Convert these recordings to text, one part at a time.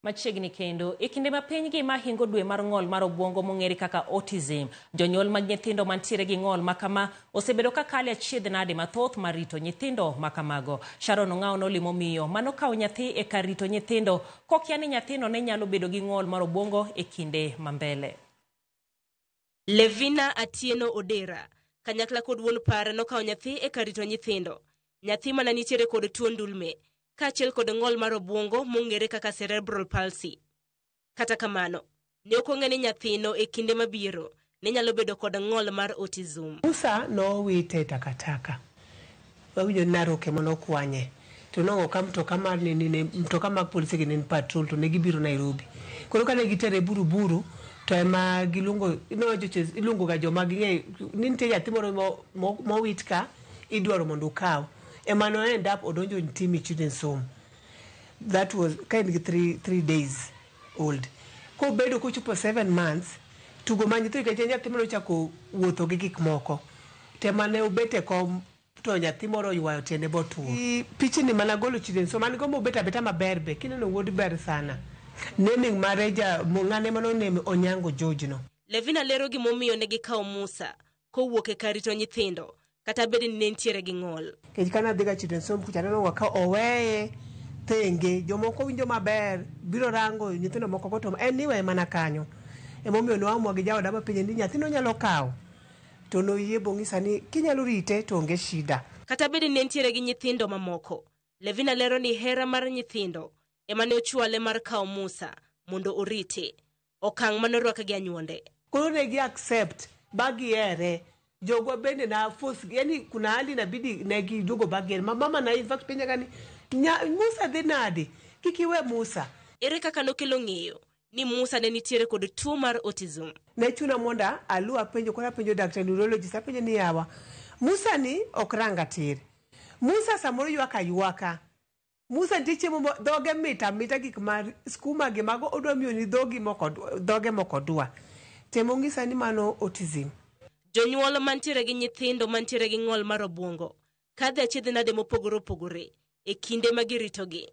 machiegni kendo e kinde ma piny gi mahingo dwe mar ng'ol mar obwongo mong'ere kaka autism, jonyuol mag nyithindo mantiere gi ng'ol makama osebedo ka kale achiedh nade mathoth mar rito nyithindo makamago. Sharon Ong'ao nolimo miyo manokawo nyathi e kar rito nyithindo kokia ni nyathino ne nyalo bedo gi ng'ol mar obwongo e kinde mambele. Levina Atieno Odera kanyakla kod wuon pare nokawo nyathi e kar rito nyithindo. Nyathi mana nitiere kod tuo ndulme kaachiel kod ng'ol mar obwongo mong'ere kaka cerebral palsy. Kata kamano, ne ok ong'e ni nyathino e kinde mabiro ne nyalo bedo kod ng'ol mar autism. Musa no wite takataka. Wawinjo naroke mono kwanye. To no ka mtoka mar mtoka mag polisi gi nen patrol to ne gibiro Nairobi. Koro kane gitere buruburu to ema gilungo no joche ilungo ga joma ging'e ni nitie nyathi moro mowit ka idwaro mondo ukaw. Emano end up odonjo Ntimi Children's Home. That was kind of 3 days old. Ko bedo ko chupo 7 months tugo manyithi ke nyathi moro chako wuotho gi gik moko. Temane ubete kom to nyathi moro ywayo tiende botuo. Pichni mana golo Children's Home. Man go mobeta beta maberbe kineno wuod ber sana. Naming mareja ng'ane mano name Onyango George no. Levina lero gi momiyo ne gikawo Musa kowuok e kar rito nyithindo kata bed ni ne ntiere gi ng'ol. Kech kana dhiga Children's Home kucha neno waka oweye thenge jomoko winjo maber biro rango nyithindo moko goto anyway mana kanyo. Emomiyo no amwa gi jaoda ma pinye ni nyathino nyalo kawo to no yie bong'isa ni kinyalo rite to onge shida. Kata bed ni ne ntiere gi nyithindo mamoko, Levina lero ni hera mar nyithindo ema ne ochwale mar kawo Musa mondo orite. Okang' manorwake gi anyuonde. Koro ne gi accept bagi ere jogo bende na force yani kuna hali inabidi ne gidugo bagi mama na in fact penja gani Musa dhi nade kikiwe Musa. Ere kaka nokelo ng'eyo ni Musa ne nitiere kod tuo mar autism. Ne chuna monda alu apenjo kora penjo daktari neurologist apenjo ni yawa Musa ni okrang tir. Musa samoro ywaka Musa ndiche mo doge mita gik mar skuma gi mago odwa miyo ni doge moko dwa. Temo ng'isa ni mano autism. Jonyuol mantiere gi nyithindo mantiere gi ng'ol mar obwongo kadhe achiedh nade mopogore opogore e kinde ma giritogi.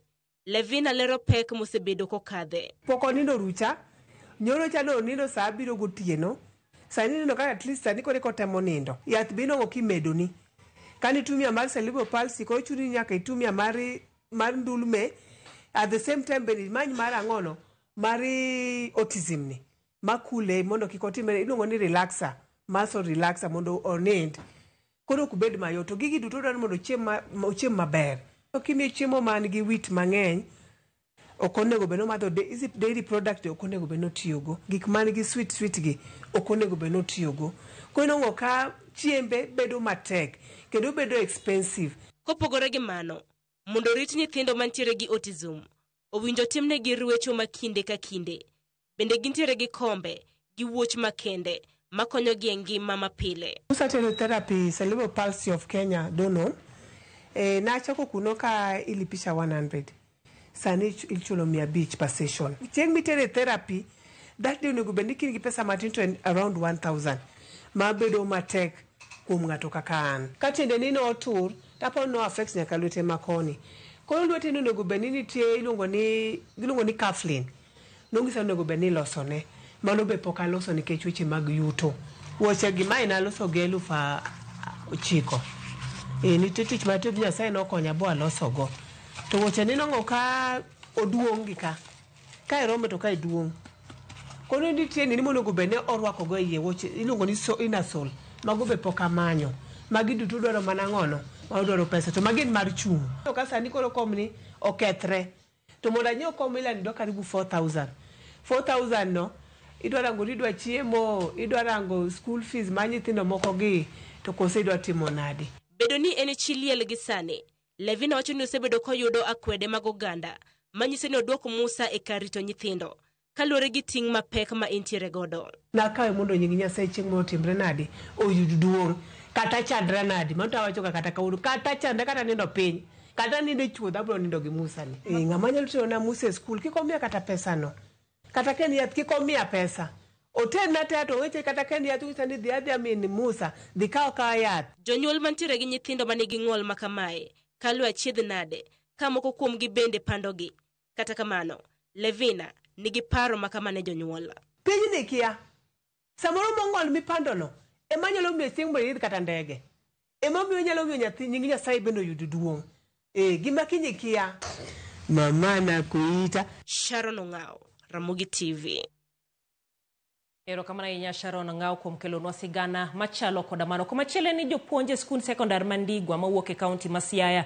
Levina lero pek mosebedo kokadhe. Poko nindo rucha nyoro chano nindo saa biro gotieno sani nindo ka at least sani kore kotemo nindo yath bino okimedo ni kani tumia mar cerebral palsy ko chuni nyaka itumia mar ndulme at the same time beni many mar ang'ono mari autism ni makule mondo kikotimere iluongo ni relaxer muscle relaxer mondo onend koro kubed mayot to gigi duto dwaro mondo chiem maber. Okimi chiemo man gi wit mang'eny okonego beno madho dairy product okonego beno tiyogo gik man gi sweet gi okonego beno tiyogo kono ka chiembe bedo matek kendo bedo expensive. Kopogore gi mano, mondo rit nyithindo mantiere gi autism owinjo timne gi ruecho makinde ka kinde. Bende gintiere gi kombe gi wuoch makende makonyo gi e ngima mapile. Musa Therapy Cerebral Palsy of Kenya dono na chako kuno ka ilipisha 100 sani ichulo 500 per session. Chieng mitere therapy that day onego bed ni kin gi pesa matin to around 1000 mabedo matek kuom ng'ato kaka an. Ka tiende ni no otur tapo no affects nyaka lwete makoni. Koro lwete no onego bed ni nitie iluongo ni cufflink. Nongisa onego bed ni losone. Mano be pok aloso nikech weche mag yuto. Woche gi mai na loso gi 9,000. Nitie tich matio bi Nyasaye nokonya bo aloso go. To woche ni nong'o ka oduong' gi ka irome to ka iduong'. Kono nitie ni mondo bed ni orwako go iye woche iluongo ni inner sole. Mago be pok amanyo. Magi duto dwaro mana ng'ono ma odwaro pesa to magi mar chung'. To ka sani koro komni okethre. To mondo anyiew kom ilani do karibu 4,000. 4,000 no idwa chiemo, idwa rango school fees ma nyithindo moko gi to kose idwa timo nade. Bedo ni en chi liel gi sani, Levina wacho ni osebedo koyudo akwede mag oganda manyiso ni odwoko Musa e kar rito nyithindo kaluwore gi ting' mapek ma entiere godo. Nakawe mondo nying Nyasaye chieng' motimre nade oyud duong' kata chandra nade manto awacho kata kaudu kata chandra kata nindo piny kata nindo chuodha bro nindo gi Musa ni. Ng'ama nyalo tero na Musa e school kikomia kata pesa no kata ken yath kikomia pesa oten na tato weche kata ken yath usani dhiadhi min Musa dhikao ka yath. Jonyuol mantiere gi nyithindo manigi ng'ol makamae kalu achiedh nade ka moko kuom gi bende pandogi. Kata kamano, Levina nigi paro makamane jonyuol. Piny ni kia. Samoro mong'ol mipandono ema nyalo miyo chieng' moyidh kata ndege. Ema miyo nyalo miyo nyathi nying Nyasaye bendo yudo duong'. Gima kinyi kia. Mama na kuita. Sharon Ong'ao, Ramogi TV. Erokamano ahinya Sharon Ong'ao kuom kelonwa sigana machalo koda mano. Komachielo ni jopuonje skul sekondar Mandigwa mawuok e kaunti ma Siaya